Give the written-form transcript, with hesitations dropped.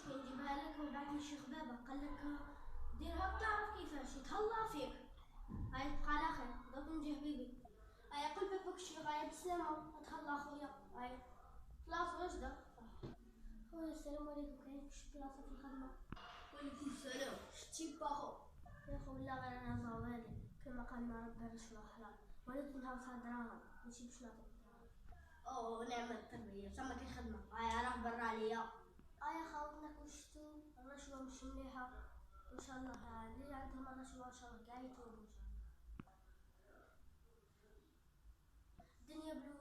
مشكلة نجيبها لك وبعتني الشيخ بابا قال لك ديرها بتعرف كيفاش يتهلا فيك. هاي تبقى على خير دوك نجي حبيبي. هاي قل باباك الشيخ هاي بسلامة تهلا خويا. هاي خلاص وجدة. خويا السلام عليكم، كاينش بلاصة في الخدمة؟ وعليكم السلام، شتي باخو؟ يا خو لا غير انا زوالي كما قال ما ربي الرشوة حلال، وليت نهوسها دراهم ماشي باش نعطيك دراهم. اوه نعم التربية سما كي خدمة هاي راه برا عليا. يا خاوتنا كشتو الرشوة مش مليحة ان شاء الله، اللي عندهم الرشوة ان شاء الله كاع يتوبوا ان شاء الله. الدنيا بلوز.